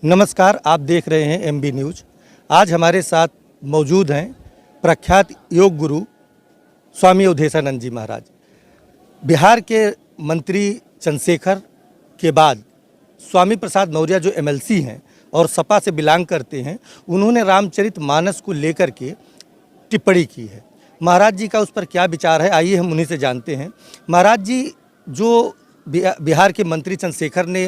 नमस्कार, आप देख रहे हैं एमबी न्यूज़। आज हमारे साथ मौजूद हैं प्रख्यात योग गुरु स्वामी अवधेशानंद जी महाराज। बिहार के मंत्री चंद्रशेखर के बाद स्वामी प्रसाद मौर्य जो एमएलसी हैं और सपा से बिलोंग करते हैं, उन्होंने रामचरितमानस को लेकर के टिप्पणी की है। महाराज जी का उस पर क्या विचार है, आइए हम उन्हीं से जानते हैं। महाराज जी, जो बिहार के मंत्री चंद्रशेखर ने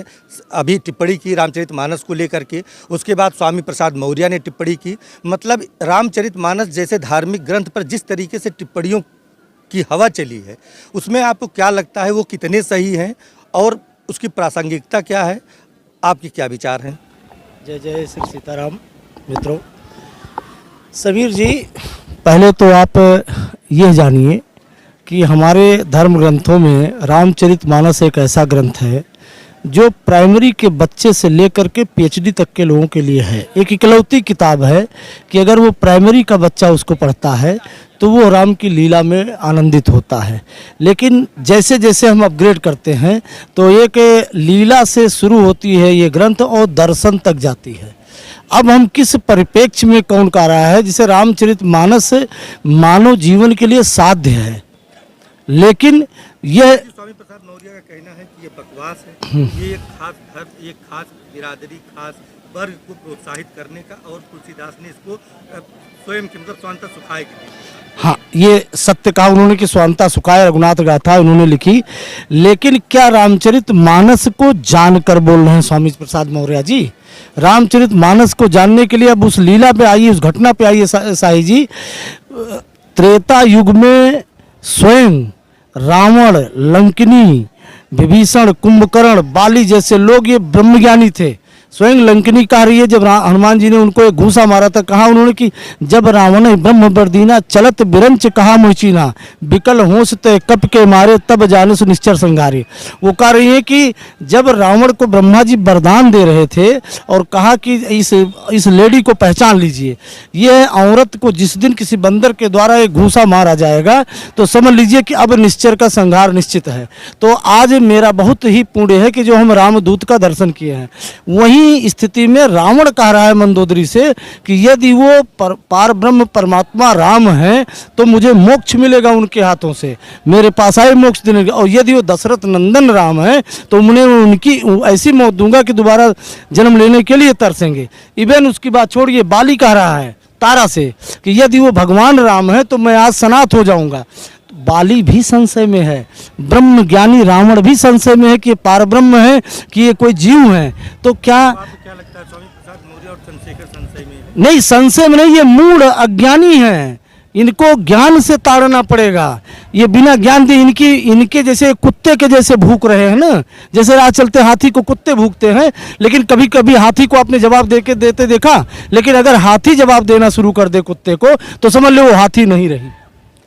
अभी टिप्पणी की रामचरितमानस को लेकर के, उसके बाद स्वामी प्रसाद मौर्य ने टिप्पणी की। मतलब रामचरितमानस जैसे धार्मिक ग्रंथ पर जिस तरीके से टिप्पणियों की हवा चली है, उसमें आपको क्या लगता है वो कितने सही हैं और उसकी प्रासंगिकता क्या है, आपके क्या विचार हैं? जय जय श्री सीताराम। मित्रों, समीर जी, पहले तो आप यह जानिए कि हमारे धर्म ग्रंथों में रामचरितमानस एक ऐसा ग्रंथ है जो प्राइमरी के बच्चे से लेकर के पीएचडी तक के लोगों के लिए है। एक इकलौती किताब है कि अगर वो प्राइमरी का बच्चा उसको पढ़ता है तो वो राम की लीला में आनंदित होता है। लेकिन जैसे जैसे हम अपग्रेड करते हैं तो एक लीला से शुरू होती है ये ग्रंथ और दर्शन तक जाती है। अब हम किस परिप्रेक्ष्य में कौन कह रहा है, जिसे रामचरितमानस मानव जीवन के लिए साध्य है, लेकिन यह स्वामी प्रसाद मौर्य का कहना है कि ये बकवास है, ये एक खास धर्म, एक खास बिरादरी, खास वर्ग को प्रोत्साहित करने का, और तुलसीदास ने इसको स्वयं की मतलब स्वांता सुखाए के लिए। हाँ, ये सत्य कहा उन्होंने कि स्वांता सुखाए रघुनाथ गाथा उन्होंने लिखी। लेकिन क्या रामचरितमानस को जानकर बोल रहे हैं स्वामी प्रसाद मौर्य जी? रामचरितमानस को जानने के लिए अब उस लीला पे आइए, उस घटना पे आइए साई जी। त्रेता युग में स्वयं रावण, लंकिनी, विभीषण, कुंभकर्ण, बाली जैसे लोग ये ब्रह्मज्ञानी थे। स्वयं लंकिनी कह रही है, जब हनुमान जी ने उनको एक घूसा मारा था, कहा उन्होंने कि जब रावण ब्रह्म बरदीना, चलत बिरंच कहा मोचीना, विकल होश ते कप के मारे, तब जाने सु निश्चर संगारे। वो कह रही है कि जब रावण को ब्रह्मा जी वरदान दे रहे थे और कहा कि इस लेडी को पहचान लीजिए, यह औरत को जिस दिन किसी बंदर के द्वारा एक घूसा मारा जाएगा तो समझ लीजिए कि अब निश्चर का संहार निश्चित है। तो आज मेरा बहुत ही पुण्य है कि जो हम रामदूत का दर्शन किए हैं। वहीं स्थिति में रावण कह रहा है मंदोदरी से कि यदि वो पार ब्रह्म परमात्मा राम है तो मुझे मोक्ष मिलेगा उनके हाथों से, मेरे पास आए मोक्ष देने का, और यदि वो दशरथ नंदन राम है तो उन्हें उनकी ऐसी मौत दूंगा कि दोबारा जन्म लेने के लिए तरसेंगे। इवन उसकी बात छोड़िए, बाली कह रहा है तारा से कि यदि वो भगवान राम है तो मैं आज सनात हो जाऊंगा। बाली भी संशय में है, ब्रह्म ज्ञानी रावण भी संशय में है कि ये पारब्रह्म है कि ये कोई जीव है। तो क्या आपको क्या लगता है स्वामी प्रसाद मौर्य और चंद्रशेखर संशय में है? नहीं, संशय में नहीं, ये मूढ़ अज्ञानी हैं। इनको ज्ञान से ताड़ना पड़ेगा। ये बिना ज्ञान दे इनके जैसे कुत्ते के जैसे भूख रहे हैं ना, जैसे राह चलते हाथी को कुत्ते भूखते हैं। लेकिन कभी कभी हाथी को आपने जवाब देते देखा? लेकिन अगर हाथी जवाब देना शुरू कर दे कुत्ते को तो समझ लो वो हाथी नहीं रही।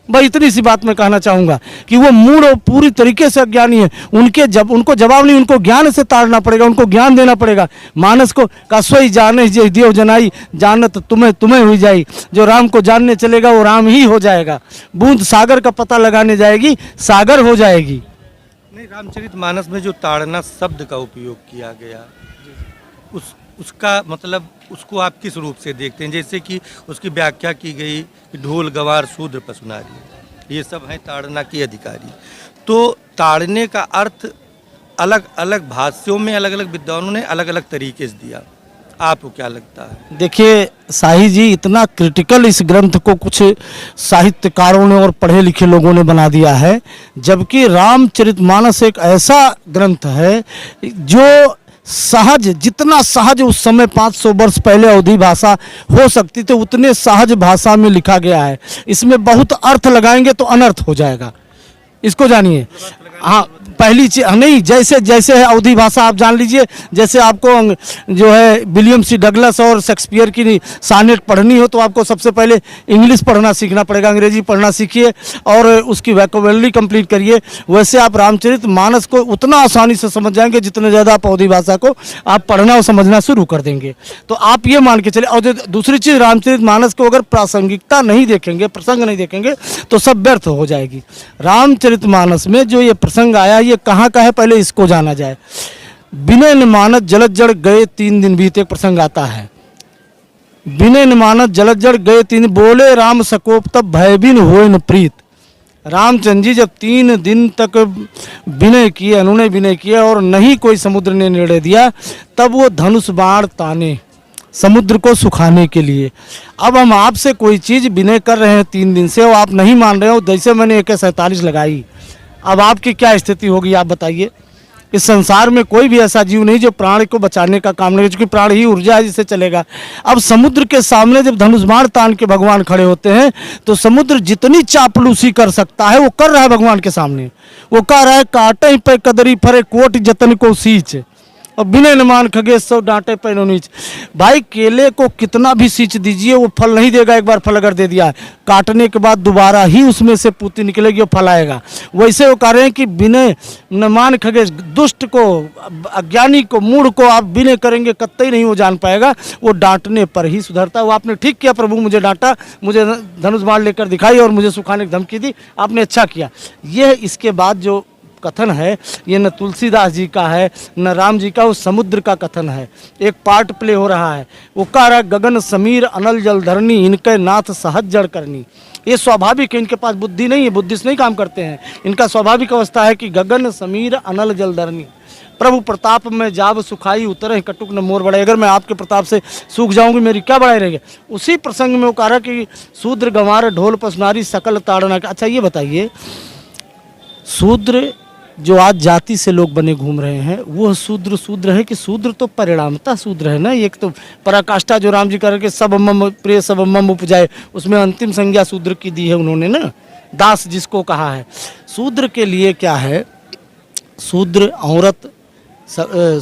भाई इतनी सी बात मैं कहना चाहूँगा कि वो मूढ़ और पूरी तरीके से अज्ञानी है। उनको जवाब नहीं, उनको ज्ञान से ताड़ना पड़ेगा, उनको ज्ञान देना पड़ेगा। मानस को का सोई जाने जे देव जनाई, जानत तुम्हें हुई जाई। जो राम को जानने चलेगा वो राम ही हो जाएगा। बूंद सागर का पता लगाने जाएगी, सागर हो जाएगी। नहीं, रामचरितमानस में जो ताड़ना शब्द का उपयोग किया गया, उसका मतलब उसको आप किस रूप से देखते हैं? जैसे कि उसकी व्याख्या की गई कि ढोल गवार शूद्र पशुनारी, ये सब हैं ताड़ना के अधिकारी। तो ताड़ने का अर्थ अलग अलग भाष्यों में अलग अलग विद्वानों ने अलग अलग तरीके से दिया। आपको क्या लगता है? देखिए साही जी, इतना क्रिटिकल इस ग्रंथ को कुछ साहित्यकारों ने और पढ़े लिखे लोगों ने बना दिया है, जबकि रामचरितमानस एक ऐसा ग्रंथ है जो सहज, जितना सहज उस समय 500 वर्ष पहले अवधी भाषा हो सकती थी उतने सहज भाषा में लिखा गया है। इसमें बहुत अर्थ लगाएंगे तो अनर्थ हो जाएगा, इसको जानिए। हाँ, पहली चीज नहीं, जैसे जैसे है अवधी भाषा आप जान लीजिए। जैसे आपको जो है विलियम सी डगलस और शेक्सपियर की सानेट पढ़नी हो तो आपको सबसे पहले इंग्लिश पढ़ना सीखना पड़ेगा, अंग्रेजी पढ़ना सीखिए और उसकी वोकैबुलरी कंप्लीट करिए। वैसे आप रामचरितमानस को उतना आसानी से समझ जाएंगे जितने ज़्यादा आप अवधी भाषा को आप पढ़ना और समझना शुरू कर देंगे। तो आप ये मान के चले। और दूसरी चीज़, रामचरितमानस को अगर प्रासंगिकता नहीं देखेंगे, प्रसंग नहीं देखेंगे तो सब व्यर्थ हो जाएगी। रामचरितमानस में जो ये प्रसंग आया ये कहाँ का है, पहले इसको जाना जाए। विनय न मानत जलद जड़ गए 3 दिन बीते, एक प्रसंग आता है। विनय न मानत जलद जड़ गए 3 दिन, बोले राम सकोप तब भयबिन होए न प्रीत। रामचंद्र जी जब 3 दिन तक विनय किए, उन्होंने विनय किया और नहीं कोई समुद्र ने निर्णय दिया, तब वो धनुष बाण ताने समुद्र को सुखाने के लिए। अब हम आपसे कोई चीज़ विनय कर रहे हैं 3 दिन से और आप नहीं मान रहे हो, जैसे मैंने AK-47 लगाई, अब आपकी क्या स्थिति होगी आप बताइए। इस संसार में कोई भी ऐसा जीव नहीं जो प्राण को बचाने का काम नहीं, क्योंकि प्राण ही ऊर्जा है जिससे चलेगा। अब समुद्र के सामने जब धनुष बाण तान के भगवान खड़े होते हैं तो समुद्र जितनी चापलूसी कर सकता है वो कर रहा है भगवान के सामने। वो कह रहा है काटे पे कदरी फरे कोट जतन को सींच, और विनय न मान खगेश सौ डांटे पैनो नीच। भाई केले को कितना भी सींच दीजिए वो फल नहीं देगा, एक बार फल अगर दे दिया काटने के बाद दोबारा ही उसमें से पूती निकलेगी और फल आएगा। वैसे वो कह रहे हैं कि विनय न मान खगेश, दुष्ट को, अज्ञानी को, मूढ़ को आप विनय करेंगे कतई नहीं वो जान पाएगा, वो डांटने पर ही सुधरता है। वो आपने ठीक किया प्रभु, मुझे डांटा, मुझे धनुष बाण लेकर दिखाई और मुझे सुखाने की धमकी दी, आपने अच्छा किया। यह इसके बाद जो कथन है ये न तुलसीदास जी का है न राम जी का, वो समुद्र का कथन है। एक पार्ट प्ले हो रहा है। वो कह रहा है गगन समीर अनल जल धरनी, इनके नाथ सहज जड़ करनी। ये स्वाभाविक है, इनके पास बुद्धि नहीं है, बुद्धिस्ट नहीं काम करते हैं। इनका स्वाभाविक अवस्था है कि गगन समीर अनल जल धरनी, प्रभु प्रताप में जाब सुखाई उतरे कटुक न मोर बढ़ाई। अगर मैं आपके प्रताप से सूख जाऊंगी मेरी क्या बढ़ाई रहेगी। उसी प्रसंग में वो कह रहा कि शूद्र गंवार ढोल पसनारी सकल ताड़ना। अच्छा ये बताइए, शूद्र जो आज जाति से लोग बने घूम रहे हैं वो शूद्र है कि शूद्र तो परिणामता शूद्र है ना। एक तो पराकाष्ठा जो राम जी करके सब मम प्रिय सब मम उपजाए, उसमें अंतिम संज्ञा शूद्र की दी है उन्होंने ना, दास जिसको कहा है। शूद्र के लिए क्या है, शूद्र औरत,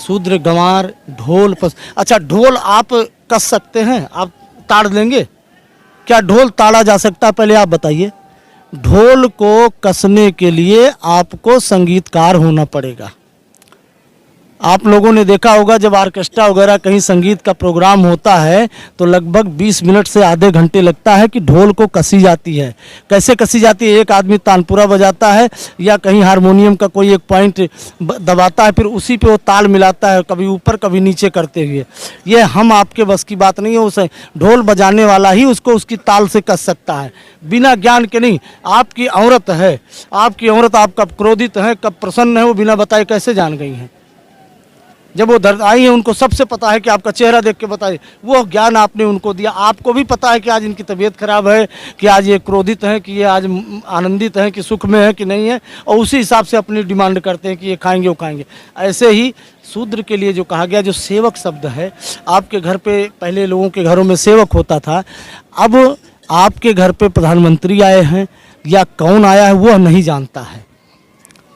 शूद्र गंवार, ढोल अच्छा ढोल आप कस सकते हैं, आप ताड़ लेंगे क्या? ढोल ताड़ा जा सकता है? पहले आप बताइए। ढोल को कसने के लिए आपको संगीतकार होना पड़ेगा। आप लोगों ने देखा होगा जब ऑर्केस्ट्रा वगैरह कहीं संगीत का प्रोग्राम होता है तो लगभग 20 मिनट से आधे घंटे लगता है कि ढोल को कसी जाती है। कैसे कसी जाती है? एक आदमी तानपुरा बजाता है या कहीं हारमोनियम का कोई एक पॉइंट दबाता है, फिर उसी पे वो ताल मिलाता है, कभी ऊपर कभी नीचे करते हुए। ये हम आपके बस की बात नहीं है, उसे ढोल बजाने वाला ही उसको उसकी ताल से कस सकता है, बिना ज्ञान के नहीं। आपकी औरत है, आपकी औरत आप कब क्रोधित है कब प्रसन्न है वो बिना बताए कैसे जान गई हैं? जब वो दर्द आई है उनको सबसे पता है कि आपका चेहरा देख के बताइए, वो ज्ञान आपने उनको दिया। आपको भी पता है कि आज इनकी तबीयत खराब है, कि आज ये क्रोधित हैं, कि ये आज आनंदित हैं, कि सुख में है कि नहीं है, और उसी हिसाब से अपनी डिमांड करते हैं कि ये खाएंगे वो खाएंगे। ऐसे ही शूद्र के लिए जो कहा गया, जो सेवक शब्द है, आपके घर पे पहले लोगों के घरों में सेवक होता था, अब आपके घर पे प्रधानमंत्री आए हैं या कौन आया है वो नहीं जानता है,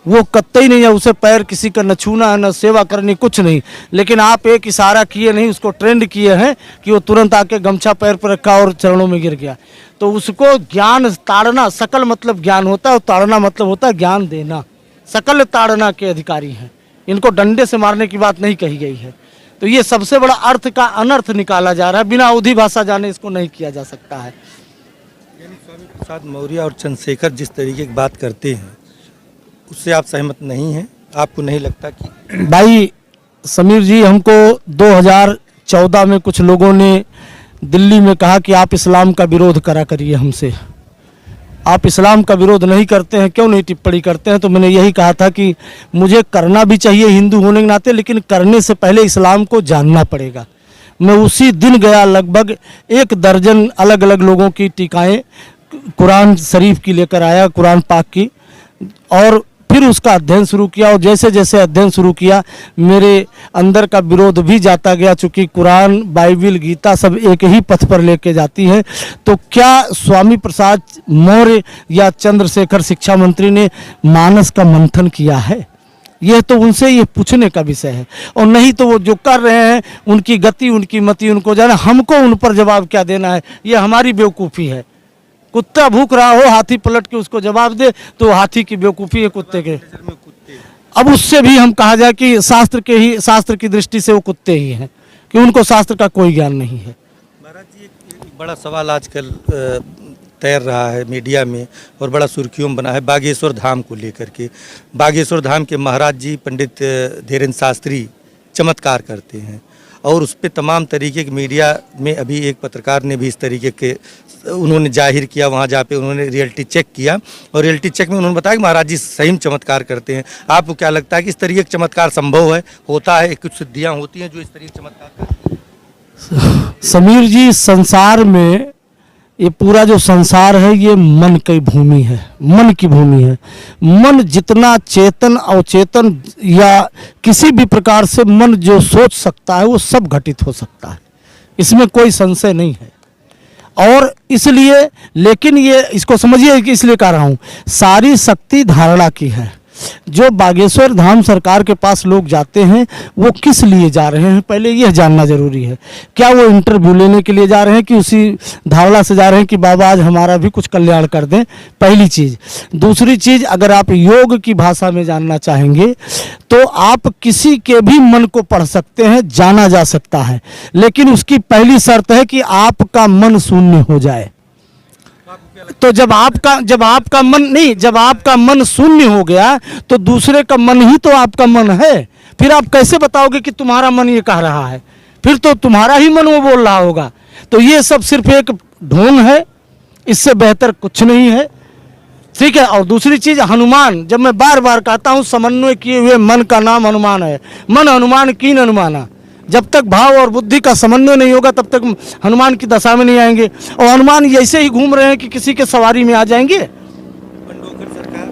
वो कतई नहीं है, उसे पैर किसी का न छूना है न सेवा करनी, कुछ नहीं। लेकिन आप एक इशारा किए नहीं, उसको ट्रेंड किए हैं कि वो तुरंत आके गमछा पैर पर रखा और चरणों में गिर गया। तो उसको ज्ञान ताड़ना, सकल मतलब ज्ञान होता है और ताड़ना मतलब होता है ज्ञान देना। सकल ताड़ना के अधिकारी हैं, इनको डंडे से मारने की बात नहीं कही गई है। तो ये सबसे बड़ा अर्थ का अनर्थ निकाला जा रहा है, बिना अवधि भाषा जाने इसको नहीं किया जा सकता है। स्वामी प्रसाद मौर्य और चंद्रशेखर जिस तरीके की बात करते हैं उससे आप सहमत नहीं हैं? आपको नहीं लगता कि भाई समीर जी, हमको 2014 में कुछ लोगों ने दिल्ली में कहा कि आप इस्लाम का विरोध करा करिए हमसे। आप इस्लाम का विरोध नहीं करते हैं, क्यों नहीं टिप्पणी करते हैं? तो मैंने यही कहा था कि मुझे करना भी चाहिए हिंदू होने के नाते, लेकिन करने से पहले इस्लाम को जानना पड़ेगा। मैं उसी दिन गया, लगभग 1 दर्जन अलग अलग लोगों की टीकाएँ कुरान शरीफ की लेकर आया, कुरान पाक की, और फिर उसका अध्ययन शुरू किया। और जैसे जैसे अध्ययन शुरू किया मेरे अंदर का विरोध भी जाता गया, चूँकि कुरान, बाइबिल, गीता सब एक ही पथ पर लेके जाती हैं। तो क्या स्वामी प्रसाद मौर्य या चंद्रशेखर शिक्षा मंत्री ने मानस का मंथन किया है? यह तो उनसे ये पूछने का विषय है। और नहीं तो वो जो कर रहे हैं उनकी गति उनकी मति उनको जाना, हमको उन पर जवाब क्या देना है? ये हमारी बेवकूफ़ी है। कुत्ता भूख रहा हो, हाथी पलट के उसको जवाब दे तो हाथी की बेवकूफ़ी है कुत्ते के। अब उससे भी हम कहा जाए कि शास्त्र की दृष्टि से वो कुत्ते ही हैं, कि उनको शास्त्र का कोई ज्ञान नहीं है। महाराज जी, एक बड़ा सवाल आजकल तैर रहा है मीडिया में और बड़ा सुर्खियों में बना है बागेश्वर धाम को लेकर के। बागेश्वर धाम के महाराज जी पंडित धीरेन्द्र शास्त्री चमत्कार करते हैं। और उस पर तमाम तरीके के मीडिया में अभी एक पत्रकार ने भी इस तरीके के उन्होंने जाहिर किया, वहाँ जा पे उन्होंने रियलिटी चेक किया और रियलिटी चेक में उन्होंने बताया कि महाराज जी सही में चमत्कार करते हैं। आपको क्या लगता है कि इस तरीके का चमत्कार संभव है, होता है, कुछ सिद्धियाँ होती हैं जो इस तरीके चमत्कार करती हैं? समीर जी, संसार में ये पूरा जो संसार है ये मन की भूमि है, मन की भूमि है। मन जितना चेतन अवचेतन या किसी भी प्रकार से मन जो सोच सकता है वो सब घटित हो सकता है, इसमें कोई संशय नहीं है। और इसलिए, लेकिन ये इसको समझिए कि इसलिए कह रहा हूँ, सारी शक्ति धारणा की है। जो बागेश्वर धाम सरकार के पास लोग जाते हैं वो किस लिए जा रहे हैं, पहले यह जानना जरूरी है। क्या वो इंटरव्यू लेने के लिए जा रहे हैं कि उसी धारणा से जा रहे हैं कि बाबा आज हमारा भी कुछ कल्याण कर दें, पहली चीज़। दूसरी चीज़, अगर आप योग की भाषा में जानना चाहेंगे तो आप किसी के भी मन को पढ़ सकते हैं, जाना जा सकता है, लेकिन उसकी पहली शर्त है कि आपका मन शून्य हो जाए। तो जब आपका मन शून्य हो गया तो दूसरे का मन ही तो आपका मन है। फिर आप कैसे बताओगे कि तुम्हारा मन ये कह रहा है, फिर तो तुम्हारा ही मन वो बोल रहा होगा। तो ये सब सिर्फ एक ढोंग है, इससे बेहतर कुछ नहीं है, ठीक है। और दूसरी चीज, हनुमान, जब मैं बार बार कहता हूँ समन्वय किए हुए मन का नाम हनुमान है। मन हनुमान कीन हनुमाना, जब तक भाव और बुद्धि का समन्वय नहीं होगा तब तक हनुमान की दशा में नहीं आएंगे। और हनुमान ऐसे ही घूम रहे हैं कि किसी के सवारी में आ जाएंगे। पंडोकर सरकार,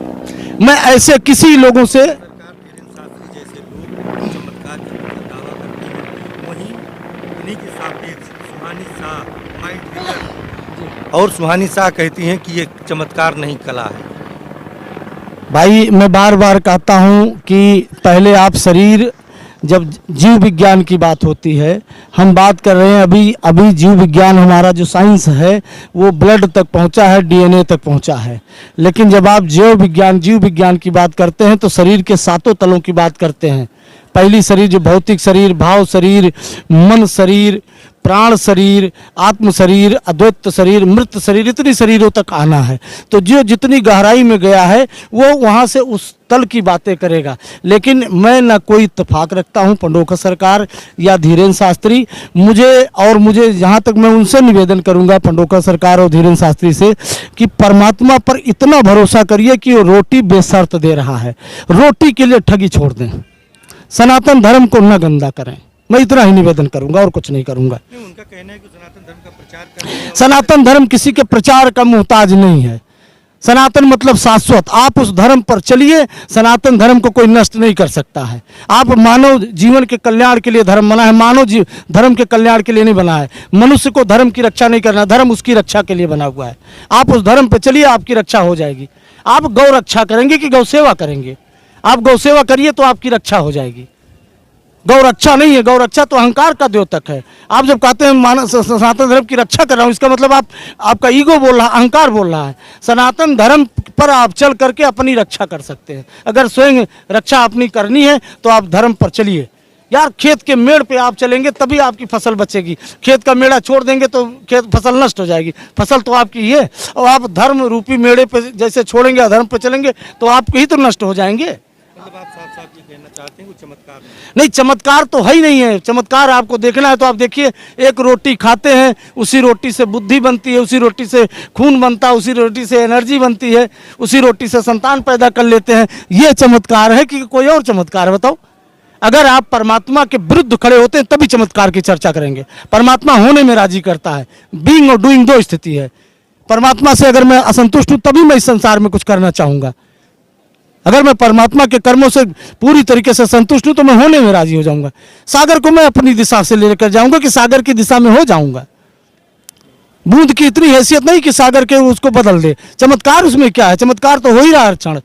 मैं ऐसे किसी लोगों से सरकार धीरेन्द्र शास्त्री जैसे लोग चमत्कार करने का दावा करते हैं, वहीं उन्हीं के सापेक्ष सुहानी शाह माइंड रीडर और सुहानी शाह कहती हैं कि ये चमत्कार नहीं कला है। भाई, मैं बार बार कहता हूँ कि पहले आप शरीर, जब जीव विज्ञान की बात होती है, हम बात कर रहे हैं अभी जीव विज्ञान, हमारा जो साइंस है वो ब्लड तक पहुंचा है, डीएनए तक पहुंचा है। लेकिन जब आप जीव विज्ञान की बात करते हैं तो शरीर के सातों तलों की बात करते हैं। पहली शरीर जो भौतिक शरीर, भाव शरीर, मन शरीर, प्राण शरीर, आत्म शरीर, अद्वैत शरीर, मृत शरीर, इतनी शरीरों तक आना है। तो जो जितनी गहराई में गया है वो वहाँ से उस तल की बातें करेगा। लेकिन मैं ना कोई इत्तेफाक रखता हूँ पंडोकर सरकार या धीरेन्द्र शास्त्री, मुझे जहाँ तक मैं उनसे निवेदन करूँगा, पंडोकर सरकार और धीरेन्द्र शास्त्री से, कि परमात्मा पर इतना भरोसा करिए कि वो रोटी बेशर्त दे रहा है। रोटी के लिए ठगी छोड़ दें, सनातन धर्म को न गंदा करें। मैं इतना ही निवेदन करूंगा और कुछ नहीं करूंगा। उनका कहना है कि सनातन धर्म का प्रचार करें। सनातन धर्म किसी के प्रचार का मोहताज नहीं है। सनातन मतलब शाश्वत। आप उस धर्म पर चलिए, सनातन धर्म को कोई नष्ट नहीं कर सकता है। आप मानव जीवन के कल्याण के लिए धर्म बना है, धर्म के कल्याण के लिए नहीं बना है। मनुष्य को धर्म की रक्षा नहीं करना, धर्म उसकी रक्षा के लिए बना हुआ है। आप उस धर्म पर चलिए, आपकी रक्षा हो जाएगी। आप गौ रक्षा करेंगे कि गौ सेवा करेंगे? आप गौ सेवा करिए तो आपकी रक्षा हो जाएगी। गौ रक्षा नहीं है, गौ रक्षा तो अहंकार का द्योतक है। आप जब कहते हैं सनातन धर्म की रक्षा कर रहा हूँ, इसका मतलब आपका ईगो बोल रहा है, अहंकार बोल रहा है। सनातन धर्म पर आप चल करके अपनी रक्षा कर सकते हैं। अगर स्वयं रक्षा अपनी करनी है तो आप धर्म पर चलिए। यार, खेत के मेड़ पे आप चलेंगे तभी आपकी फसल बचेगी। खेत का मेड़ा छोड़ देंगे तो फसल नष्ट हो जाएगी। फसल तो आपकी ही है, और आप धर्म रूपी मेड़े पे जैसे छोड़ेंगे, अधर्म पे चलेंगे तो आप ही तो नष्ट हो जाएंगे। मतलब आप साफ साफ ये कहना चाहते हैं कि चमत्कार नहीं, चमत्कार तो है ही नहीं है। चमत्कार आपको देखना है तो आप देखिए, एक रोटी खाते हैं, उसी रोटी से बुद्धि बनती है, उसी रोटी से खून बनता है, उसी रोटी से एनर्जी बनती है, उसी रोटी से संतान पैदा कर लेते हैं। ये चमत्कार है कि कोई और चमत्कार है? बताओ। अगर आप परमात्मा के विरुद्ध खड़े होते हैं तभी चमत्कार की चर्चा करेंगे। परमात्मा होने में राजी करता है। बीइंग और डूइंग दो स्थिति है। परमात्मा से अगर मैं असंतुष्ट हूं तभी मैं इस संसार में कुछ करना चाहूंगा। अगर मैं परमात्मा के कर्मों से पूरी तरीके से संतुष्ट हूं तो मैं होने में राजी हो जाऊंगा। सागर को मैं अपनी दिशा से लेकर जाऊंगा कि सागर की दिशा में हो जाऊंगा। बूंद की इतनी हैसियत नहीं कि सागर के उसको बदल दे। चमत्कार उसमें क्या है? चमत्कार तो हो ही रहा है हर क्षण।